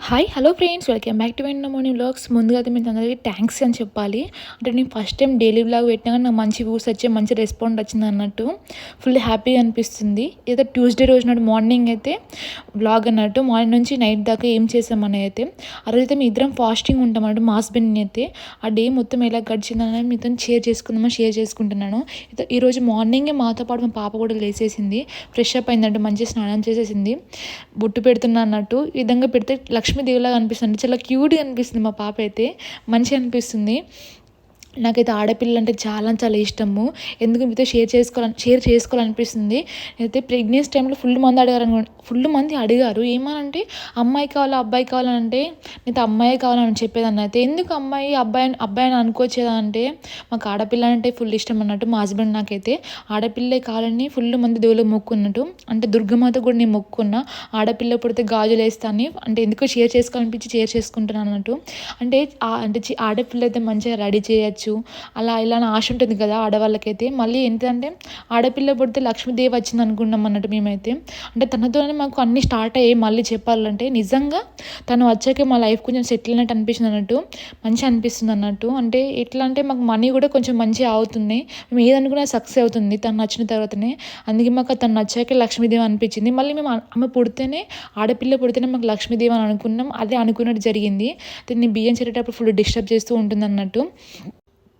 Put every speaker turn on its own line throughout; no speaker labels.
Hi hello friends, welcome back to వెన్న morning vlogs. ముందుగా అయితే మీకు అందరికీ థ్యాంక్స్ అని చెప్పాలి. అంటే నేను ఫస్ట్ టైం డైలీ వ్లాగ్ పెట్టినా కానీ నాకు మంచి వ్యూస్ వచ్చి మంచి రెస్పాండ్ వచ్చింది అన్నట్టు ఫుల్ హ్యాపీగా అనిపిస్తుంది. ఏదో ట్యూస్డే రోజు నాడు మార్నింగ్ అయితే వ్లాగ్ అన్నట్టు మార్నింగ్ నుంచి నైట్ దాకా ఏం చేసామని అయితే ఆ రోజు అయితే మీ ఇద్దరం ఫాస్టింగ్ ఉంటాం అన్నట్టు. మా హస్బెండ్ని అయితే ఆ డే మొత్తం ఎలా గడిచిందని మీతో షేర్ చేసుకుంటున్నాను. ఈరోజు మార్నింగే మాతో పాటు మా పాప కూడా లేసేసింది, ఫ్రెష్ అప్ అయిందంటే మంచి స్నానం చేసేసింది, బొట్టు పెడుతున్నా అన్నట్టు. ఈ విధంగా పెడితే లక్ష్మీదేవిలాగా అనిపిస్తుంది, చాలా క్యూట్గా అనిపిస్తుంది. మా పాప అయితే మంచిగా అనిపిస్తుంది. నాకైతే ఆడపిల్లలు అంటే చాలా చాలా ఇష్టము. ఎందుకు మీతో షేర్ చేసుకోవాలనిపిస్తుంది. అయితే ప్రెగ్నెన్సీ టైంలో ఫుల్ మంది అడిగారు ఏమనంటే అమ్మాయి కావాలా అబ్బాయి కావాలంటే నేనైతే అమ్మాయి కావాలని చెప్పేదాన్ని. అయితే ఎందుకు అబ్బాయి అని అనుకోవచ్చేదా అంటే మాకు ఆడపిల్ల అంటే ఫుల్ ఇష్టం అన్నట్టు. మా హస్బెండ్ నాకైతే ఆడపిల్లే కావాలని ఫుల్ మంది దేవుళ్ళకి మొక్కున్నట్టు. అంటే దుర్గమాత కూడా నేను మొక్కున్నా, ఆడపిల్ల పుడితే గాజులు వేస్తాను అంటే ఎందుకో షేర్ చేసుకుంటున్నాను అన్నట్టు. అంటే ఆడపిల్ల అయితే మంచిగా రెడీ చేయొచ్చు, అలా ఇలా ఆశ ఉంటుంది కదా ఆడవాళ్ళకైతే. మళ్ళీ ఏంటంటే ఆడపిల్ల పుడితే లక్ష్మీదేవి వచ్చింది అనుకున్నాం అన్నట్టు మేమైతే. అంటే తనతోనే మాకు అన్నీ స్టార్ట్ అయ్యాయి. మళ్ళీ చెప్పాలంటే నిజంగా తను వచ్చాకే మా లైఫ్ కొంచెం సెటిల్ అయినట్టు అనిపిస్తుంది అన్నట్టు, మంచిగా అనిపిస్తుంది అన్నట్టు. అంటే ఎట్లా అంటే మాకు మనీ కూడా కొంచెం మంచిగా అవుతున్నాయి, మేము ఏదనుకున్నా సక్సెస్ అవుతుంది తను నచ్చిన తర్వాతనే. అందుకే మాకు తను నచ్చాకే లక్ష్మీదేవి అనిపించింది. మళ్ళీ మేము ఆమె పుడితేనే ఆడపిల్ల పుడితేనే మాకు లక్ష్మీదేవి అని అనుకున్నాం. అదే అనుకున్నట్టు జరిగింది. దీన్ని బియ్యం చేరేటప్పుడు ఫుల్ డిస్టర్బ్ చేస్తూ ఉంటుంది అన్నట్టు.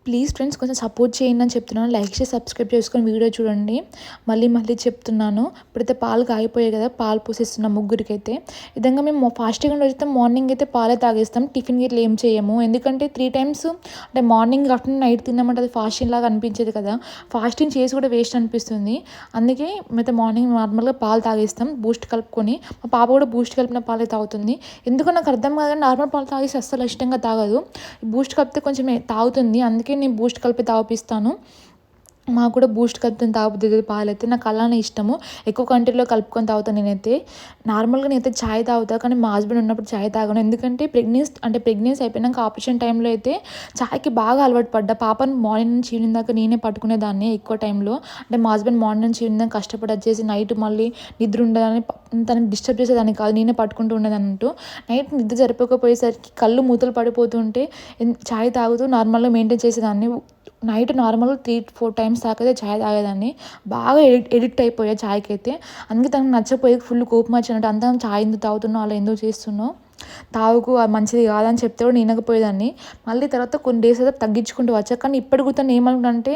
ప్లీజ్ ఫ్రెండ్స్ కొంచెం సపోర్ట్ చేయండి అని చెప్తున్నాను. లైక్ చేసి సబ్స్క్రైబ్ చేసుకొని వీడియో చూడండి. మళ్ళీ చెప్తున్నాను. ఇప్పుడైతే పాలు కాగిపోయాయి కదా, పాలు పోసేస్తున్నాం ముగ్గురికి అయితే. విధంగా మేము ఫాస్టింగ్ రోజైతే మార్నింగ్ అయితే పాలే తాగేస్తాం, టిఫిన్ గిట్ల ఏం చేయము. ఎందుకంటే 3 times అంటే మార్నింగ్ ఆఫ్టర్నూన్ నైట్ తిన్నామంటే అది ఫాస్టింగ్ లాగా అనిపించేది కదా, ఫాస్టింగ్ చేసి కూడా వేస్ట్ అనిపిస్తుంది. అందుకే మేమైతే మార్నింగ్ నార్మల్గా పాలు తాగేస్తాం బూస్ట్ కలుపుకొని. మా పాప కూడా బూస్ట్ కలిపిన పాలే తాగుతుంది. ఎందుకో నాకు అర్థం కాదు, నార్మల్ పాలు తాగేసి అస్సలు ఇష్టంగా తాగదు. బూస్ట్ కలిపితే కొంచెం తాగుతుంది, అందుకే నేను బూస్ట్ కలిపి తాగిపిస్తాను. మాకు కూడా బూస్ట్ కలిపి తాగుతుంది పాలైతే. నాకు అలానే ఇష్టము, ఎక్కువ కంట్రీలో కలుపుకొని తాగుతాను నేనైతే. నార్మల్గా నేనైతే ఛాయ్ తాగుతాను, కానీ మా హస్బెండ్ ఉన్నప్పుడు ఛాయ్ తాగను. ఎందుకంటే ప్రెగ్నెన్సీ అయిపోయినాక ఆపరేషన్ టైంలో అయితే ఛాయ్కి బాగా అలవాటు పడ్డా. పాపను మార్నింగ్ నుంచి ఈవినింగ్ దాకా నేనే పట్టుకునేదాన్ని ఎక్కువ టైంలో. అంటే మా హస్బెండ్ మార్నింగ్ నుంచి ఈవినింగ్ దాకా కష్టపడి వచ్చేసి నైట్ మళ్ళీ నిద్ర ఉండదని తనని డిస్టర్బ్ చేసేదాన్ని కాదు, నేనే పట్టుకుంటూ ఉండేదన్నట్టు. నైట్ నిద్ర సరిపోకపోయేసరికి కళ్ళు మూతలు పడిపోతుంటే ఛాయ్ తాగుతూ నార్మల్గా మెయింటైన్ చేసేదాన్ని. నైట్ నార్మల్గా 3-4 times తాకైతే ఛాయ్ తాగేదాన్ని. బాగా ఎడిక్ట్ అయిపోయా ఛాయ్కి అయితే. అందుకే తనకు నచ్చపోయేది, ఫుల్ కోపం వచ్చినట్టు. అంతా ఛాయ్ ఎందుకు తాగుతున్నావు, అలా ఎందుకు చేస్తున్నావు, తాగుకు, అది మంచిది కాదని చెప్తే కూడా నేనకపోయేదాన్ని. మళ్ళీ తర్వాత కొన్ని డేస్ అయితే తగ్గించుకుంటూ వచ్చా. కానీ ఇప్పటికి తను ఏమనుకుంటే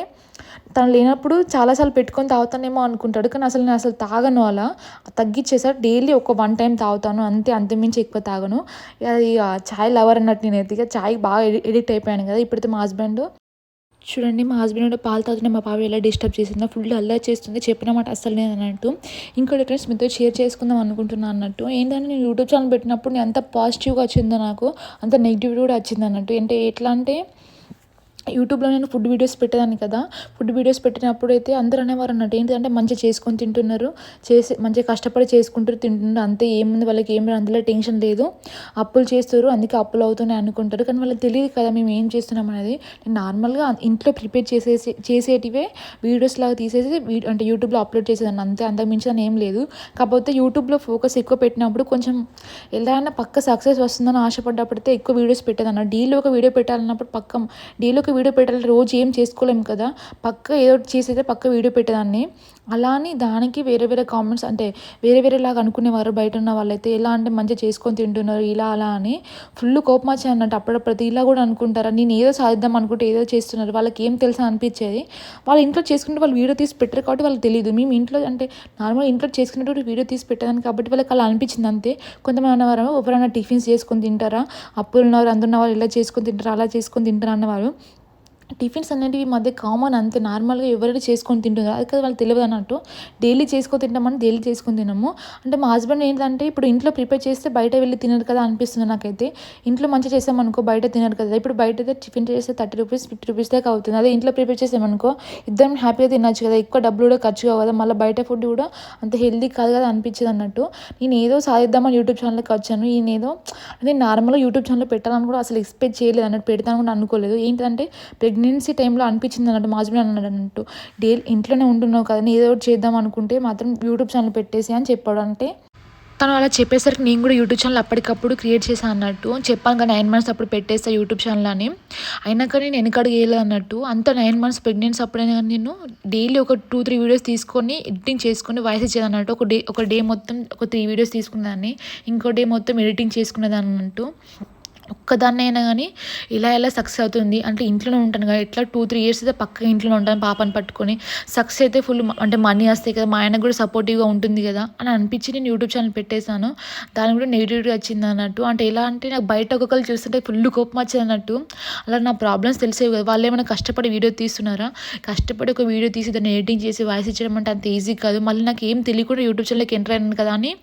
తను లేనప్పుడు చాలాసార్లు పెట్టుకొని తాగుతానేమో అనుకుంటాడు, కానీ నేను అసలు తాగను. అలా తగ్గించేసారు. డైలీ ఒక 1 time తాగుతాను అంతే, అంతమించి ఎక్కువ తాగను. ఇక ఛాయ్ లవర్ అన్నట్టు నేనైతే. ఇక ఛాయ్కి బాగా ఎడిక్ట్ అయిపోయాను కదా. ఇప్పుడైతే మా హస్బెండ్ చూడండి, మా హస్బెండ్ కూడా పాలు తాగుతుంటే మా పాప ఎలా డిస్టర్బ్ చేసిందో, ఫుల్ అల్లరి చేస్తుంది, చెప్పిన మాట అస్సలు నేను అన్నట్టు. ఇంకోటి ఫ్రెండ్స్ మీతో షేర్ చేసుకుందాం అనుకుంటున్నాను అన్నట్టు. ఏంటంటే నేను యూట్యూబ్ ఛానల్ పెట్టినప్పుడు నేను ఎంత పాజిటివ్గా వచ్చిందో నాకు అంత నెగిటివిటీ కూడా వచ్చింది అన్నట్టు. అంటే ఎట్లా అంటే యూట్యూబ్లో నేను ఫుడ్ వీడియోస్ పెట్టేదాన్ని కదా. ఫుడ్ వీడియోస్ పెట్టినప్పుడు అయితే అందరూ అనేవారు అన్నట్టు, ఏంటంటే మంచిగా చేసుకొని తింటున్నారు, మంచిగా కష్టపడి చేసుకుంటారు తింటున్నారు, అంతే, ఏముంది వాళ్ళకి ఏం అందులో టెన్షన్ లేదు, అప్పులు చేస్తారు అందుకే అప్పులు అవుతున్నాయి అనుకుంటారు. కానీ వాళ్ళకి తెలియదు కదా మేము ఏం చేస్తున్నాం అనేది. నేను నార్మల్గా ఇంట్లో ప్రిపేర్ చేసేటివే వీడియోస్ లాగా తీసేసి అంటే యూట్యూబ్లో అప్లోడ్ చేసేదాన్ని అంతే, అంతకుమించి అని ఏం లేదు. కాకపోతే యూట్యూబ్లో ఫోకస్ ఎక్కువ పెట్టినప్పుడు కొంచెం ఎలా అయినా పక్క సక్సెస్ వస్తుందని ఆశపడ్డప్పుడైతే ఎక్కువ వీడియోస్ పెట్టేదన్న. డైలీ ఒక వీడియో పెట్టాలన్నప్పుడు డైలీ ఒక వీడియో పెట్టాలి, రోజు ఏం చేసుకోలేము కదా, ఏదో ఒకటి చేసేదే వీడియో పెట్టేదాన్ని. అలా అని దానికి వేరే కామెంట్స్ అంటే వేరేలాగా అనుకునేవారు బయట ఉన్న వాళ్ళైతే. ఎలా అంటే మంచిగా చేసుకొని తింటున్నారు ఇలా అలా అని ఫుల్ కోపం వచ్చాయి అన్నట్టు. అప్పుడప్పుడు ఇలా కూడా అనుకుంటారా, నేను ఏదో సాధిద్దాం అనుకుంటే ఏదో చేస్తున్నారు, వాళ్ళకి ఏం తెలుసా అనిపించేది. వాళ్ళు ఇంట్లో చేసుకుంటే వాళ్ళు వీడియో తీసి పెట్టారు కాబట్టి వాళ్ళకి తెలియదు. మేము ఇంట్లో అంటే నార్మల్గా ఇంట్లో చేసుకునేటప్పుడు వీడియో తీసి పెట్టేదాన్ని కాబట్టి వాళ్ళకి అలా అనిపించింది అంతే. కొంతమంది అన్నవారు ఎవరైనా టిఫిన్స్ చేసుకొని తింటారా, అప్పులు ఉన్నారు అందున్న వాళ్ళు ఇలా చేసుకొని తింటారా, అలా చేసుకొని తింటారా అన్నవారు. టిఫిన్స్ అనేటివి ఈ మధ్య కామన్ అంతే, నార్మల్గా ఎవరైనా చేసుకొని తింటున్నారు, అది కదా వాళ్ళకి తెలియదు అన్నట్టు. డైలీ చేసుకొని తింటామని డైలీ చేసుకొని తినము. అంటే మా హస్బెండ్ ఏంటంటే ఇప్పుడు ఇంట్లో ప్రిపేర్ చేస్తే బయట వెళ్ళి తినరు కదా అనిపిస్తుంది నాకైతే. ఇంట్లో మంచిగా చేసామనుకో బయట తినరు కదా. ఇప్పుడు బయట అయితే టిఫిన్ చేస్తే 30 rupees 50 rupees దాకా అవుతుంది. అదే ఇంట్లో ప్రిపేర్ చేసామనుకో ఇద్దరం హ్యాపీగా తినచ్చు కదా, ఎక్కువ డబ్బులు కూడా ఖర్చు కావు కదా, మళ్ళీ బయట ఫుడ్ కూడా అంత హెల్దీ కాదు కదా అనిపించేది అన్నట్టు. నేను ఏదో సాధిద్దామని యూట్యూబ్ ఛానల్కి వచ్చాను. ఏదో అంటే నార్మల్గా యూట్యూబ్ ఛానల్ పెట్టాలని కూడా అసలు ఎక్స్పెక్ట్ చేయలేదు అన్నట్టు, పెడతాను కూడా అనుకోలేదు. ఏంటంటే ప్రెగ్నెన్సీ టైంలో అనిపించింది అన్నట్టు. మా హస్బెండ్ అన్నాడు అన్నట్టు, ఇంట్లోనే ఉంటున్నావు కదా, ఏదో ఒకటి చేద్దాం అనుకుంటే మాత్రం యూట్యూబ్ ఛానల్ పెట్టేసి అని చెప్పాడు. అంటే తను అలా చెప్పేసరికి నేను కూడా యూట్యూబ్ ఛానల్ అప్పటికప్పుడు క్రియేట్ చేశాను అన్నట్టు. చెప్పాను కదా 9 మంత్స్ అప్పుడు పెట్టేస్తా యూట్యూబ్ ఛానల్ అని. అయినా కానీ నేను వెనకడుగు వేయలేదు అన్నట్టు. అంత 9 మంత్స్ ప్రెగ్నెన్సీ అప్పుడైనా కానీ నేను డైలీ ఒక 2-3 వీడియోస్ తీసుకొని ఎడిటింగ్ చేసుకొని వాయిస్ ఇచ్చేదన్నట్టు. ఒక డే మొత్తం ఒక 3 వీడియోస్ తీసుకునేదాన్ని. ఇంకో డే మొత్తం ఎడిటింగ్ చేసుకునేదాన్ని అన్నట్టు. ఒక్కదాన్నే అయినా కానీ ఎలా సక్సెస్ అవుతుంది అంటే ఇంట్లోనే ఉంటాను కదా, ఎట్లా 2-3 ఇయర్స్ అయితే పక్కగా ఇంట్లోనే ఉంటాను పాపని పట్టుకొని. సక్సెస్ అయితే ఫుల్ అంటే మనీ వస్తాయి కదా, మా ఆయనకు కూడా సపోర్టివ్గా ఉంటుంది కదా అని అనిపించి నేను యూట్యూబ్ ఛానల్ పెట్టేశాను. దానికి కూడా నెగిటివిటీ వచ్చింది అన్నట్టు. అంటే ఎలా అంటే నాకు బయట ఒక్కొక్కరు చూస్తుంటే ఫుల్ కోపం వచ్చింది అన్నట్టు. అలా నా ప్రాబ్లమ్స్ తెలిసేవి కదా, వాళ్ళు ఏమైనా కష్టపడి వీడియో తీస్తున్నారా, కష్టపడి ఒక వీడియో తీసి దాన్ని ఎడిటింగ్ చేసి వాయిస్ ఇచ్చడం అంటే అంత ఈజీ కాదు. మళ్ళీ నాకు ఏం తెలియకుండా యూట్యూబ్ ఛానల్కి ఎంటర్ అయినాను కదా అని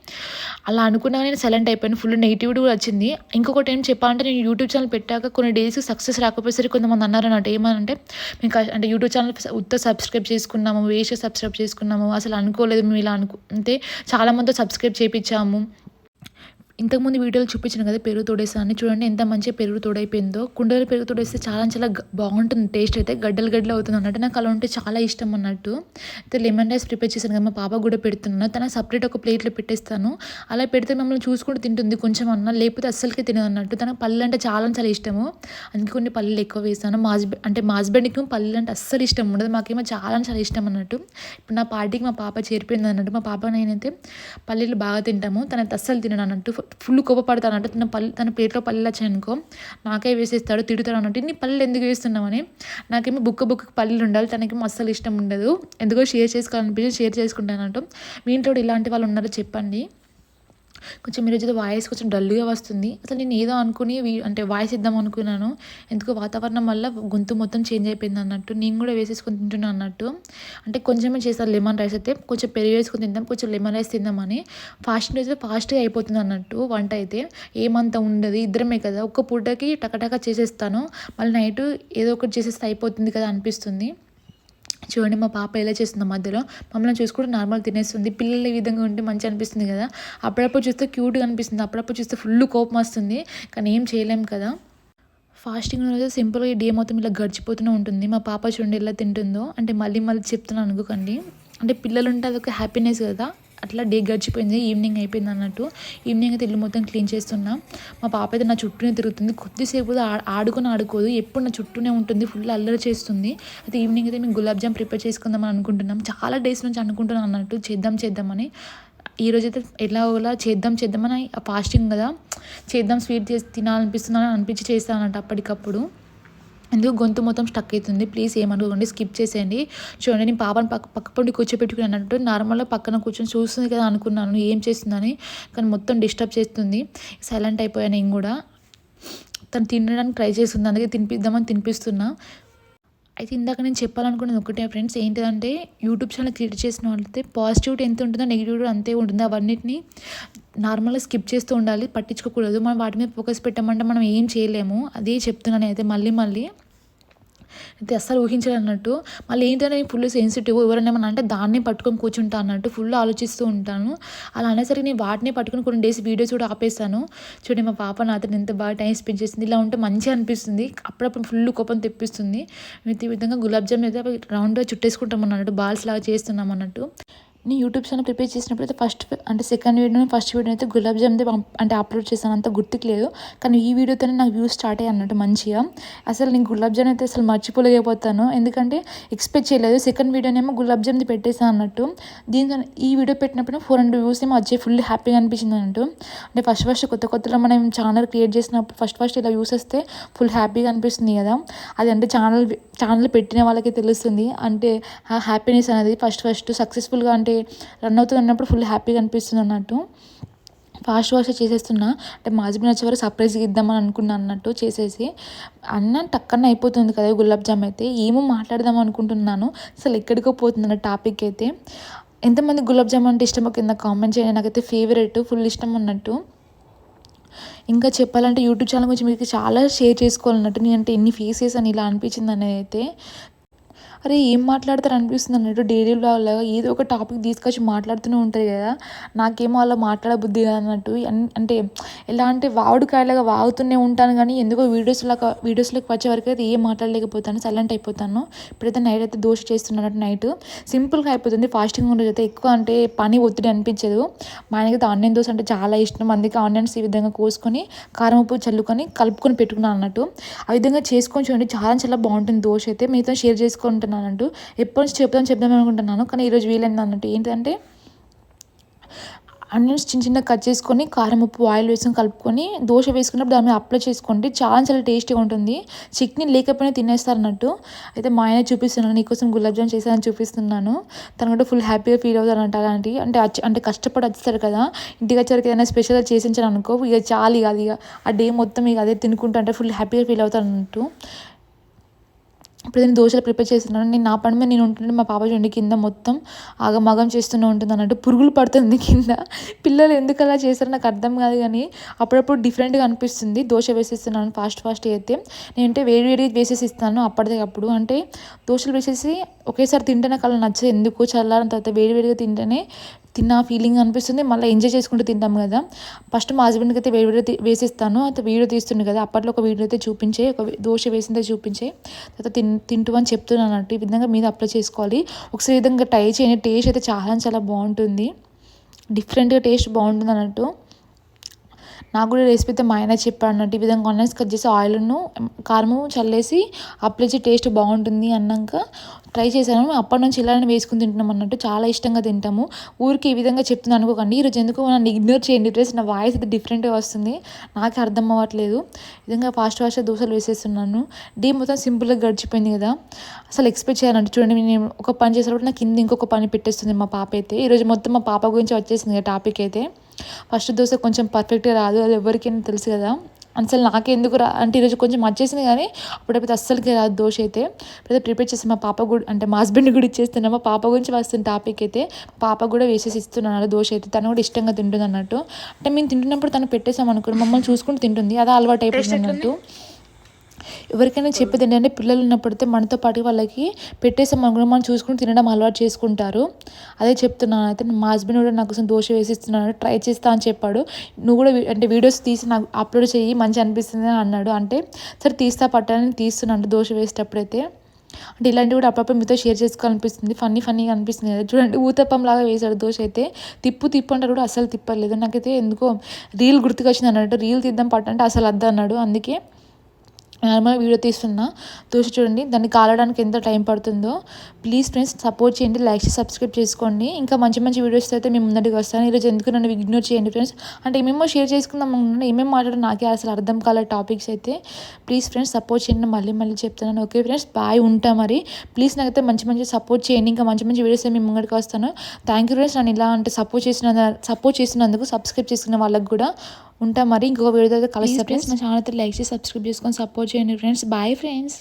అలా అనుకున్నా నేను సైలెంట్ అయిపోయాను. ఫుల్ నెగిటివిటీ కూడా వచ్చింది. ఇంకొకటి ఏం చెప్పాలంటే నేను యూట్యూబ్ ఛానల్ పెట్టాక కొన్ని డేస్కి సక్సెస్ రాకపోయేసరికి కొంతమంది అన్నారన్నట్టు. ఏమనంటే మీకు అంటే యూట్యూబ్ ఛానల్ సబ్స్క్రైబ్ చేసుకున్నాము, వేస్ట్ సబ్స్క్రైబ్ చేసుకున్నాము, అసలు అనుకోలేదు మేము ఇలా అంటే చాలామందితో సబ్స్క్రైబ్ చేయించాము. ఇంతకుముందు వీడియోలో చూపించాను కదా పెరుగు తోడేసాను, చూడండి ఎంత మంచిగా పెరుగు తోడైపోయిందో. కుండలో పెరుగు తోడేస్తే చాలా బాగుంటుంది టేస్ట్ అయితే, గడ్డలు అవుతుంది అన్నట్టు. నాకు అలా ఉంటే చాలా ఇష్టం అన్నట్టు. అయితే లెమన్ రైస్ ప్రిపేర్ చేశాను కదా, మా పాప కూడా పెడుతున్నాను. తనకు సపరేట్ ఒక ప్లేట్లో పెట్టేస్తాను. అలా పెడితే మమ్మల్ని చూసుకుంటూ తింటుంది కొంచెం అన్న, లేకపోతే అస్సలకే తినదు అన్నట్టు. తనకు పళ్ళు అంటే చాలా ఇష్టము, అందుకే కొన్ని పళ్ళు ఎక్కువ వేస్తాను. మా హస్బెండ్కి పళ్ళు అంటే అస్సలు ఇష్టం ఉండదు, మాకేమో చాలా ఇష్టం అన్నట్టు. ఇప్పుడు నా పార్టీకి మా పాప చేరిపోయింది అన్నట్టు. మా పాప నేనైతే పల్లీలు బాగా తింటాము, తనైతే అస్సలు తినను అన్నట్టు. ఫుల్ కోపపడతాను అంటే తన ప్లేట్లో పల్లెలు వచ్చాయనుకో నాకే వేసేస్తాడు, తిడుతాడు అన్నట్టు. ఇన్ని పల్లెలు ఎందుకు వేస్తున్నామని. నాకేమో బుక్క పల్లెలు ఉండాలి, తనకేమో అస్సలు ఇష్టం ఉండదు. ఎందుకో షేర్ చేసుకోవాలనిపించి షేర్ చేసుకుంటాను అన్నట్టు. మీ ఇంట్లో ఇలాంటి వాళ్ళు ఉన్నారో చెప్పండి. కొంచెం ఈరోజు వాయిస్ కొంచెం డల్గా వస్తుంది. అసలు నేను ఏదో అనుకుని అంటే వాయిస్ ఇద్దాం అనుకున్నాను, ఎందుకో వాతావరణం వల్ల గొంతు మొత్తం చేంజ్ అయిపోయింది అన్నట్టు. నేను కూడా వేసేసుకొని తింటున్నాను అన్నట్టు. అంటే కొంచెమే చేస్తాను లెమన్ రైస్ అయితే, కొంచెం పెరుగు వేసుకొని తిందాం, కొంచెం లెమన్ రైస్ తిందామని. ఫాస్టింగ్ అయితే ఫాస్ట్గా అయిపోతుంది అన్నట్టు. వంట అయితే ఏమంత ఉండదు, ఇద్దరమే కదా, ఒక్క పూటకి టకటక చేసేస్తాను. మళ్ళీ నైట్ ఏదో ఒకటి చేసేస్తే అయిపోతుంది కదా అనిపిస్తుంది. చూడండి మా పాప ఎలా చేస్తుందో మధ్యలో మమ్మల్ని చూసుకుంటే నార్మల్ తినేస్తుంది. పిల్లలు ఈ విధంగా ఉంటే మంచి అనిపిస్తుంది కదా, అప్పుడప్పుడు చూస్తే క్యూట్గా అనిపిస్తుంది, అప్పుడప్పుడు చూస్తే ఫుల్ కోపం వస్తుంది, కానీ ఏం చేయలేం కదా. ఫాస్టింగ్ రోజు సింపుల్గా ఈ డే మొత్తం ఇలా గడిచిపోతూనే ఉంటుంది. మా పాప చూడండి ఎలా తింటుందో, అంటే మళ్ళీ చెప్తున్నాను అనుకోకండి, అంటే పిల్లలు ఉంటే అదొక హ్యాపీనెస్ కదా. అట్లా డే గడిచిపోయింది, ఈవినింగ్ అయిపోయింది అన్నట్టు. ఈవినింగ్ అయితే ఇల్లు మొత్తం క్లీన్ చేస్తున్నా. మా పాప అయితే నా చుట్టూనే తిరుగుతుంది, కొద్దిసేపు ఆడుకోదు, ఎప్పుడు నా చుట్టూనే ఉంటుంది, ఫుల్ అల్లరి చేస్తుంది. అయితే ఈవినింగ్ అయితే మేము గులాబ్ జామ్ ప్రిపేర్ చేసుకుందామని అనుకుంటున్నాం. చాలా డేస్ నుంచి అనుకుంటున్నాం అన్నట్టు, చేద్దామని. ఈరోజు అయితే ఎలా చేద్దామని ఫాస్టింగ్ కదా, చేద్దాం స్వీట్ చేసి తినాలనిపిస్తుందని అనిపించి చేస్తాను అన్నట్టు అప్పటికప్పుడు. ఎందుకు గొంతు మొత్తం స్టక్ అవుతుంది, ప్లీజ్ ఏమనుకోండి, స్కిప్ చేసేయండి. చూడండి నేను పాపని పక్క పండి కూర్చోపెట్టుకుని అన్నట్టు నార్మల్గా పక్కన కూర్చొని చూస్తుంది కదా అనుకున్నాను ఏం చేస్తుందని, కానీ మొత్తం డిస్టర్బ్ చేస్తుంది. సైలెంట్ అయిపోయాను నేను కూడా. తను తినడానికి ట్రై చేస్తుంది, అందుకే తినిపిస్తున్నా. అయితే ఇందాక నేను చెప్పాలనుకున్నది ఒకటే ఫ్రెండ్స్, ఏంటిదంటే యూట్యూబ్ ఛానల్ క్రియేట్ చేసిన వాళ్ళైతే పాజిటివిటీ ఎంత ఉంటుందో నెగిటివిటీ అంతే ఉంటుంది. అవన్నిటిని నార్మల్గా స్కిప్ చేస్తూ ఉండాలి, పట్టించుకోకూడదు. మనం వాటి మీద ఫోకస్ పెట్టామంటే మనం ఏం చేయలేము. అదే చెప్తున్నాను అయితే మళ్ళీ అయితే అస్సలు ఊహించాలన్నట్టు. మళ్ళీ ఏంటంటే నేను ఫుల్ సెన్సిటివ్, ఎవరైనా ఏమన్నా అంటే దాన్నే పట్టుకొని కూర్చుంటా అన్నట్టు, ఫుల్ ఆలోచిస్తూ ఉంటాను. అలా అనేసరికి నేను వాటిని పట్టుకొని కొన్ని డేస్ వీడియోస్ కూడా ఆపేస్తాను. చూడండి మా పాప నాతో ఎంత బాగా టైం స్పెండ్ చేసింది. ఇలా ఉంటే మంచిగా అనిపిస్తుంది, అప్పుడప్పుడు ఫుల్ కోపం తెప్పిస్తుంది. ఈ విధంగా గులాబ్ జామ్ అయితే రౌండ్గా చుట్టేసుకుంటాం అన్నట్టు, బాల్స్ లాగా చేస్తున్నాం అన్నట్టు. నేను యూట్యూబ్ ఛానల్ ప్రిపేర్ చేసినప్పుడు అయితే సెకండ్ వీడియో అయితే గులాబ్ జామ్ అంటే అప్లోడ్ చేశాను, అంత గుర్తుకు లేదు. కానీ ఈ వీడియోతోనే నాకు వ్యూస్ స్టార్ట్ అయ్యాయి అన్నట్టు మంచిగా. అసలు నేను గులాబ్ జామ్ అయితే అసలు మర్చిపోలేకపోతాను, ఎందుకంటే ఎక్స్పెక్ట్ చేయలేదు. సెకండ్ వీడియోనేమో గులాబ్ జామ్ది పెట్టేసాను అన్నట్టు. దీంతో ఈ వీడియో పెట్టినప్పుడు 400 వ్యూస్ ఏమో వచ్చాయి, ఫుల్ హ్యాపీగా అనిపించింది అన్నట్టు. అంటే ఫస్ట్ కొత్తలో మనం ఛానల్ క్రియేట్ చేసినప్పుడు ఫస్ట్ ఇలా వ్యూస్ వస్తే ఫుల్ హ్యాపీగా అనిపిస్తుంది కదా. అది అంటే ఛానల్ పెట్టిన వాళ్ళకి తెలుస్తుంది, అంటే ఆ హ్యాపీనెస్ అనేది ఫస్ట్ సక్సెస్ఫుల్గా అంటే రన్ అవుతుంది అన్నప్పుడు ఫుల్ హ్యాపీగా అనిపిస్తుంది అన్నట్టు. ఫాస్ట్ చేసేస్తున్నా, అంటే మా హస్బెండ్ వచ్చే వరకు సర్ప్రైజ్గా ఇద్దామని అనుకున్నాను అన్నట్టు. చేసేసి అన్న టక్కన అయిపోతుంది కదా గులాబ్ జామ్ అయితే, ఏమో మాట్లాడదాం అనుకుంటున్నాను, అసలు ఎక్కడికో పోతుంది టాపిక్ అయితే. ఎంతమంది గులాబ్ జామ్ అంటే ఇష్టమో కింద కామెంట్ చేయండి, నాకైతే ఫేవరెట్, ఫుల్ ఇష్టం అన్నట్టు. ఇంకా చెప్పాలంటే యూట్యూబ్ ఛానల్ గురించి మీకు చాలా షేర్ చేసుకోవాలన్నట్టు. నేను అంటే ఎన్ని ఫేసెస్ అని ఇలా అనిపించింది అనేది అయితే అరే ఏం మాట్లాడతారు అనిపిస్తుంది అన్నట్టు డైలీ వ్లాగ్‌లో ఏదో ఒక టాపిక్ తీసుకొచ్చి మాట్లాడుతూనే ఉంటది కదా! నాకేమో అలా మాట్లాడబుద్ధి కాదన్నట్టు. అంటే ఎలా అంటే వాగుడుకాయలాగా వాగుతూనే ఉంటాను కానీ ఎందుకో వీడియోస్‌లోకి వచ్చేవరకైతే ఏం మాట్లాడలేకపోతాను. సైలెంట్ అయిపోతాను. ఇప్పుడైతే నైట్ అయితే దోస చేస్తున్నానంటే నైట్ సింపుల్‌గా అయిపోతుంది. ఫాస్టింగ్ ఉన్న రోజైతే ఎక్కువ అంటే పని ఒత్తిడి అనిపించదు. మా ఆయనకైతే ఆనియన్ దోస అంటే చాలా ఇష్టం. అందుకే ఆనియన్స్ ఈ విధంగా కోసుకొని కారం ఉప్పు చల్లుకొని కలుపుకొని పెట్టుకున్నాను అన్నట్టు. ఆ విధంగా చేసుకొని చూడండి చాలా చాలా బాగుంటుంది దోశ అయితే. మీతో షేర్ చేసుకుంటున్నానంటూ ఎప్పటి నుంచి చెప్దాం అనుకుంటున్నాను కానీ ఈరోజు వీలైంది అన్నట్టు. ఏంటంటే ఆనియన్స్ చిన్న చిన్నగా కట్ చేసుకొని కారం ఉప్పు ఆయిల్ వేసుకొని కలుపుకొని దోశ వేసుకున్నప్పుడు దాని మీద అప్లై చేసుకోండి. చాలా చాలా టేస్టీగా ఉంటుంది. చట్నీ లేకపోయినా తినేస్తారు అన్నట్టు. అయితే మా ఆయన చూపిస్తున్నాను, నీకోసం గులాబ్ జామ్ చేశానని చూపిస్తున్నాను. తను కూడా ఫుల్ హ్యాపీగా ఫీల్ అవుతారంట. అలాంటి అంటే కష్టపడి వచ్చేస్తారు కదా, ఇంటికి వచ్చేసరికి ఏదైనా స్పెషల్గా చేసించాను అనుకో, ఇక చాలు ఇక అది ఆ డే మొత్తం ఇక అదే తినుకుంటూ అంటే ఫుల్ హ్యాపీగా ఫీల్ అవుతారు అన్నట్టు. ఇప్పుడు నేను దోశలు ప్రిపేర్ చేస్తున్నాను. నేను నా పని మీద నేను ఉంటుంటే మా పాప చూడండి కింద మొత్తం ఆగమాగం చేస్తూనే ఉంటుంది అన్నట్టు. పురుగులు పడుతుంది కింద. పిల్లలు ఎందుకు అలా చేస్తారో నాకు అర్థం కాదు కానీ అప్పుడప్పుడు డిఫరెంట్గా అనిపిస్తుంది. దోశ వేసేస్తున్నాను ఫాస్ట్ అయితే. నేనంటే వేడిగా వేసేసి ఇస్తాను అప్పటికప్పుడు. అంటే దోశలు వేసేసి ఒకేసారి తింటే నాకు అలా నచ్చదు. ఎందుకు చల్లారిన తర్వాత వేడిగా తింటేనే తిన్న ఫీలింగ్ అనిపిస్తుంది. మళ్ళీ ఎంజాయ్ చేసుకుంటూ తింటాం కదా. ఫస్ట్ మా హస్బెండ్కి అయితే వేడిగా వేసిస్తాను. అయితే వీడియో తీస్తుండే కదా, అప్పట్లో ఒక వీడియో అయితే చూపించే, ఒక దోశ వేసిందే చూపించే, తర్వాత తింటూ అని చెప్తున్నాను అన్నట్టు. ఈ విధంగా మీద అప్లై చేసుకోవాలి. ఒకసారి ఈ విధంగా ట్రై చేయండి. టేస్ట్ అయితే చాలా చాలా బాగుంటుంది. డిఫరెంట్గా టేస్ట్ బాగుంటుంది అన్నట్టు. నాకు కూడా రెసిపీ అయితే మా ఆయన చెప్పాడు అన్నట్టు. ఈ విధంగా ఆనియన్స్ కట్ చేసి ఆయిల్ను కారము చల్లేసి అప్లై చేసి టేస్ట్ బాగుంటుంది అన్నాక ట్రై చేశాను. అప్పటి నుంచి ఇలానే వేసుకుని తింటున్నాం అన్నట్టు. చాలా ఇష్టంగా తింటాము. ఊరికి ఈ విధంగా చెప్తున్నాను అనుకోకండి. ఈరోజు ఎందుకు నన్ను ఇగ్నోర్ చేయండి. ప్లస్ నా వాయిస్ అయితే డిఫరెంట్గా వస్తుంది. నాకే అర్థం అవ్వట్లేదు. ఈ విధంగా ఫాస్ట్గా దోశలు వేసేస్తున్నాను. డే మొత్తం సింపుల్గా గడిచిపోయింది కదా, అసలు ఎక్స్పెక్ట్ చేయాలంటే చూడండి, నేను ఒక పని చేసేటప్పుడు నాకు కింద ఇంకొక పని పెట్టేస్తుంది మా పాప అయితే. ఈరోజు మొత్తం మా పాప గురించి వచ్చేసింది టాపిక్ అయితే. ఫస్ట్ దోశ కొంచెం పర్ఫెక్ట్గా రాదు, అది ఎవరికైనా తెలుసు కదా. అసలు నాకే ఎందుకు అంటే ఈరోజు కొంచెం వచ్చేసింది కానీ అప్పుడైతే అస్సలకి రాదు దోశ అయితే. ఇప్పుడైతే ప్రిపేర్ చేసి మా పాప కూడా అంటే మా హస్బెండ్ కూడా ఇచ్చేస్తున్నాను. మా పాప గురించి వస్తుంది టాపిక్ అయితే. పాప కూడా వేసేసి ఇస్తున్నాను దోశ అయితే. తను కూడా ఇష్టంగా తింటుంది అన్నట్టు. అంటే మేము తింటున్నప్పుడు తను పెట్టేసాం అనుకోండి, మమ్మల్ని చూసుకుంటూ తింటుంది. అదే అలవాటు అయిపోతుంది అన్నట్టు. ఎవరికైనా చెప్పేది ఏంటంటే పిల్లలు ఉన్నప్పుడైతే మనతో పాటు వాళ్ళకి పెట్టేసాం అనుకుని మనం చూసుకుని తినడం అలవాటు చేసుకుంటారు. అదే చెప్తున్నాను. అయితే మా హస్బెండ్ కూడా నాకు కోసం దోశ వేసిస్తున్నాడు, ట్రై చేస్తా అని చెప్పాడు. నువ్వు కూడా అంటే వీడియోస్ తీసి నాకు అప్లోడ్ చెయ్యి, మంచిగా అనిపిస్తుంది అని అన్నాడు. అంటే సరే తీస్తా పట్టాలని తీస్తున్నాను దోశ వేసేటప్పుడైతే. అంటే ఇలాంటివి కూడా అప్పుడప్పుడు మీతో షేర్ చేసుకోవాలనిపిస్తుంది. ఫన్నీగా అనిపిస్తుంది కదా. చూడండి ఊతప్పం లాగా వేశాడు దోశ అయితే. తిప్పు అంటే కూడా అసలు తిప్పలేదు. నాకైతే ఎందుకో రీల్ గుర్తుకొచ్చింది అన్నట్టు. రీల్ తీద్దాం పట్టంటే అసలు వద్దు అన్నాడు. అందుకే నార్మల్ వీడియో తీస్తున్నా. దోశ చూడండి దాన్ని కాలడానికి ఎంత టైం పడుతుందో. ప్లీజ్ ఫ్రెండ్స్ సపోర్ట్ చేయండి, లైక్ చేసి సబ్స్క్రైబ్ చేసుకోండి. ఇంకా మంచి మంచి వీడియోస్ అయితే మేము ముందటికి వస్తాను. ఈరోజు ఎందుకు నన్ను ఇగ్నోర్ చేయండి ఫ్రెండ్స్. అంటే ఏమేమో షేర్ చేసుకుందాం అనుకున్నాను, ఏమేమి మాట్లాడో నాకే అసలు అర్థం కాలే టాపిక్స్ అయితే. ప్లీజ్ ఫ్రెండ్స్ సపోర్ట్ చేయండి, మళ్ళీ చెప్తున్నాను. ఓకే ఫ్రెండ్స్, బాయ్, ఉంటా మరి. ప్లీజ్ నాకైతే మంచి సపోర్ట్ చేయండి. ఇంకా మంచి వీడియోస్ మేము ముంగడికి వస్తాను. థ్యాంక్ యూ ఫ్రెండ్స్, నన్ను ఇలా అంటే సపోర్ట్ చేసినందుకు, సబ్స్క్రైబ్ చేసుకున్న వాళ్ళకి కూడా. ఉంటా మరి. ఇంకొక వీడియో అయితే కలుస్తా ఫ్రెండ్స్. నా ఛానల్ అయితే లైక్ చేసి సబ్స్క్రైబ్ చేసుకొని సపోర్ట్ చేయండి ఫ్రెండ్స్. Bye friends.